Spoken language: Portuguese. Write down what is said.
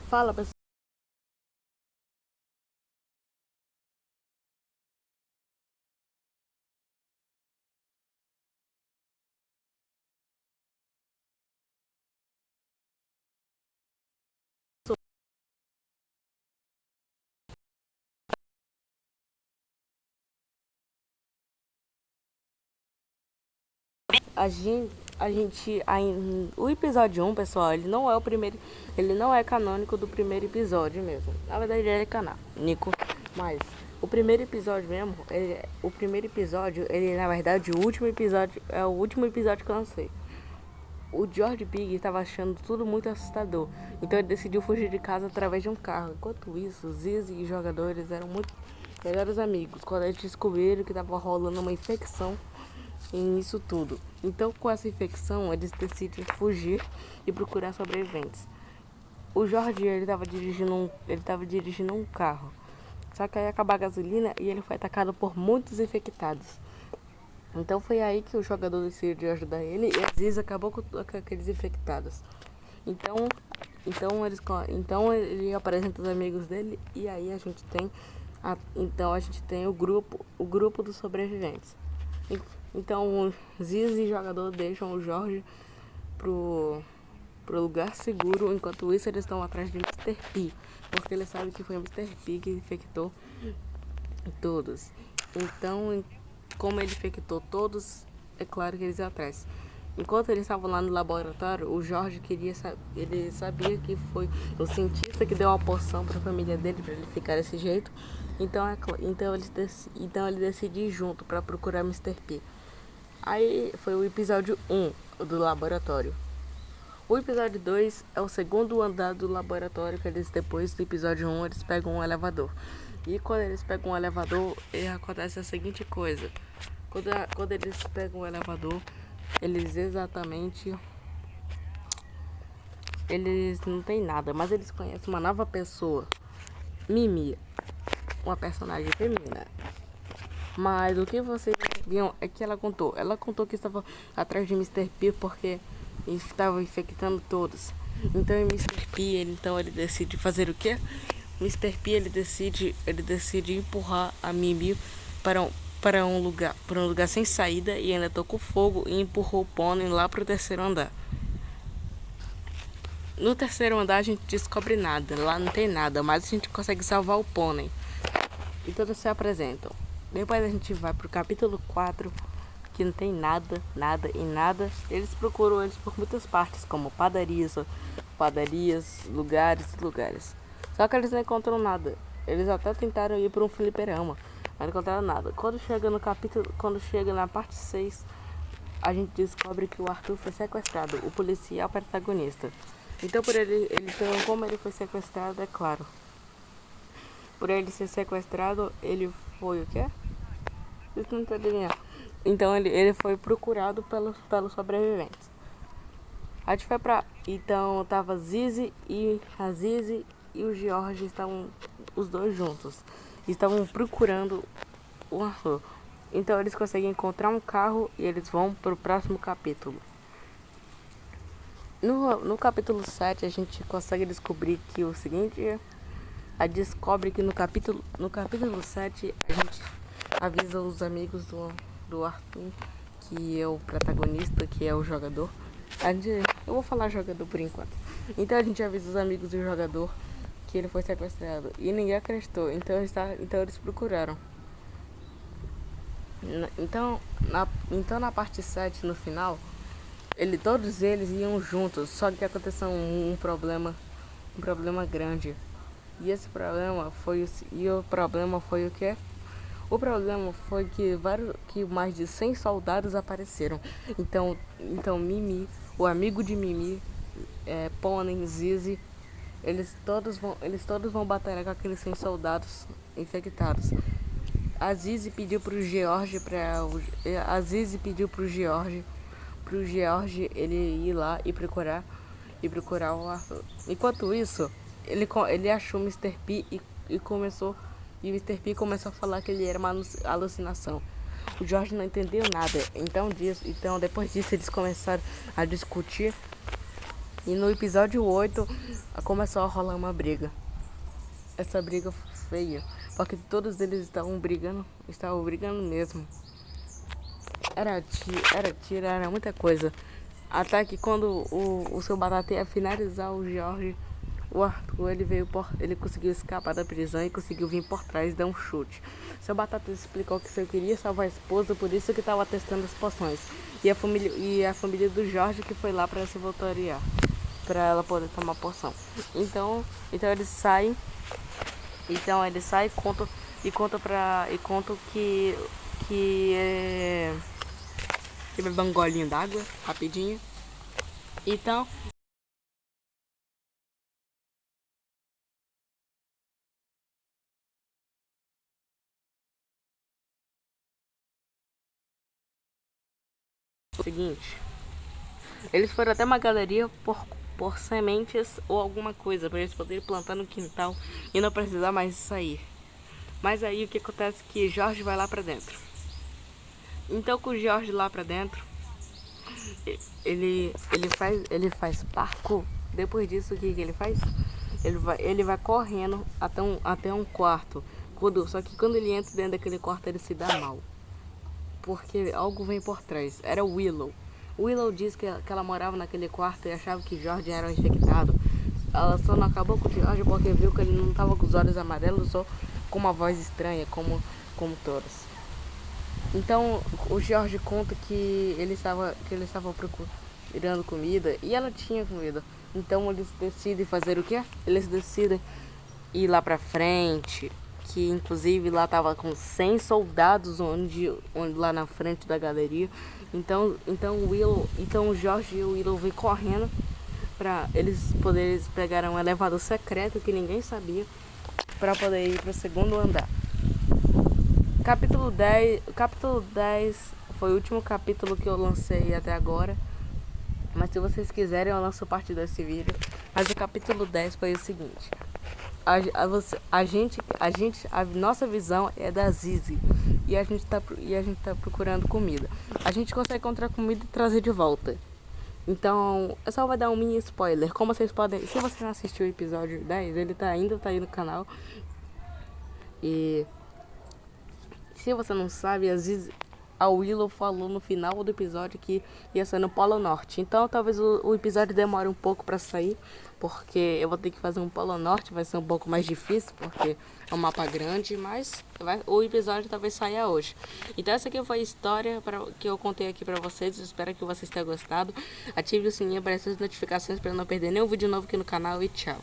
Fala, pessoal. O episódio 1, pessoal, ele não é o primeiro, ele não é canônico do primeiro episódio mesmo. Na verdade, ele é canônico, mas o primeiro episódio mesmo, o primeiro episódio, ele na verdade o último episódio é o último episódio que eu lancei. O George Pig estava achando tudo muito assustador, então ele decidiu fugir de casa através de um carro. Enquanto isso, Zizi e os jogadores eram muito melhores amigos quando eles descobriram que estava rolando uma infecção nisso tudo. Então, com essa infecção, eles decidem fugir e procurar sobreviventes. O Jorge, ele estava dirigindo um carro. Só que aí acabou a gasolina e ele foi atacado por muitos infectados. Então foi aí que o jogador decidiu ajudar ele e às vezes acabou com aqueles infectados. Então, então ele apresenta os amigos dele e aí a gente tem o grupo dos sobreviventes. Então o Ziz e o jogador deixam o Jorge pro lugar seguro, enquanto isso eles estão atrás de Mr. P, porque eles sabem que foi o Mr. P que infectou todos. Então, como ele infectou todos, é claro que eles iam atrás. Enquanto eles estavam lá no laboratório, o Jorge ele sabia que foi o cientista que deu uma poção para a família dele para ele ficar desse jeito. Então ele decidiu ir junto para procurar Mr. P. Aí foi o episódio 1 do laboratório. O episódio 2 é o segundo andar do laboratório, que eles, depois do episódio 1, eles pegam um elevador. E quando eles pegam um elevador, acontece a seguinte coisa. Quando eles pegam o elevador, eles exatamente... Eles não tem nada, mas eles conhecem uma nova pessoa. Mimi, uma personagem feminina. Mas o que vocês viram é que ela contou. Ela contou que estava atrás de Mr. P porque estava infectando todos. Então o Mr. P, ele decide fazer o quê? Mr. P, ele decide empurrar a Mimi para um lugar sem saída e ainda tocou fogo e empurrou o pônei lá para o terceiro andar. No terceiro andar a gente descobre nada, lá não tem nada, mas a gente consegue salvar o pônei. E todos se apresentam. Depois a gente vai pro capítulo 4, que não tem nada, nada e nada. Eles procuram eles por muitas partes, como padarias, lugares. Só que eles não encontram nada. Eles até tentaram ir para um fliperama, mas não encontraram nada. Quando chega na parte 6, a gente descobre que o Arthur foi sequestrado, o policial protagonista. Então, como ele foi sequestrado, é claro. Por ele ser sequestrado, ele foi o quê? Vocês não estão adivinhando. Então ele foi procurado pelos sobreviventes. A gente foi pra. Então tava a Zizi e o George estavam os dois juntos. Estavam procurando o Arthur. Então eles conseguem encontrar um carro e eles vão pro próximo capítulo. No capítulo 7 a gente consegue descobrir que o seguinte. A descobre que no capítulo 7 a gente avisa os amigos do Arthur, que é o protagonista, que é o jogador. Eu vou falar jogador por enquanto. Então a gente avisa os amigos do jogador que ele foi sequestrado. E ninguém acreditou, então eles procuraram. Então na parte 7, no final, todos eles iam juntos, só que aconteceu um problema grande. E o problema foi o quê? O problema foi que mais de 100 soldados apareceram. Então Mimi, o amigo de Mimi, Pônei, Zizi, eles todos vão batalhar com aqueles 100 soldados infectados. A Zizi pediu pro George ele ir lá e procurar o Arthur. Enquanto isso, ele achou o Mr. P e o Mr. P começou a falar que ele era uma alucinação. O George não entendeu nada. Então depois disso eles começaram a discutir E no episódio 8 começou a rolar uma briga. Essa briga feia, porque todos eles estavam brigando mesmo. Era tiro, era muita coisa. Até que quando o seu Batata ia finalizar o Jorge, o Arthur, ele conseguiu escapar da prisão e conseguiu vir por trás e dar um chute. Seu Batata explicou que você queria salvar a esposa, por isso que estava testando as poções. E a família do Jorge que foi lá para se voluntariar, para ela poder tomar poção. Então eles saem. Então ele sai e conta que é, que beber um golinho d'água rapidinho. Então o seguinte, eles foram até uma galeria por sementes ou alguma coisa para eles poderem plantar no quintal e não precisar mais sair. Mas aí o que acontece é que Jorge vai lá pra dentro. Então com o Jorge lá pra dentro, ele faz parkour. Depois disso, o que ele faz? Ele vai correndo até um quarto. Só que quando ele entra dentro daquele quarto, ele se dá mal. Porque algo vem por trás. Era o Willow. Willow disse que ela morava naquele quarto e achava que Jorge era infectado. Ela só não acabou com o Jorge porque viu que ele não estava com os olhos amarelos, só com uma voz estranha, como todos. Então o Jorge conta que ele estava procurando comida e ela tinha comida. Então eles decidem fazer o quê? Eles decidem ir lá pra frente, que inclusive lá tava com 100 soldados onde lá na frente da galeria. Então o Jorge e o Willow vêm correndo para eles pegar um elevador secreto que ninguém sabia para poder ir para o segundo andar. Capítulo 10 foi o último capítulo que eu lancei até agora. Mas se vocês quiserem eu lanço parte desse vídeo. Mas o capítulo 10 foi o seguinte. A nossa visão é da Zizi. E a gente tá procurando comida. A gente consegue encontrar comida e trazer de volta. Então, eu só vou dar um mini spoiler. Como vocês podem... Se você não assistiu o episódio 10, ele ainda tá aí no canal. E... se você não sabe, a Willow falou no final do episódio que ia ser no Polo Norte. Então talvez o episódio demore um pouco pra sair, porque eu vou ter que fazer um Polo Norte, vai ser um pouco mais difícil, porque é um mapa grande, mas o episódio talvez saia hoje. Então essa aqui foi a história que eu contei aqui pra vocês, espero que vocês tenham gostado. Ative o sininho para as notificações para não perder nenhum vídeo novo aqui no canal e tchau.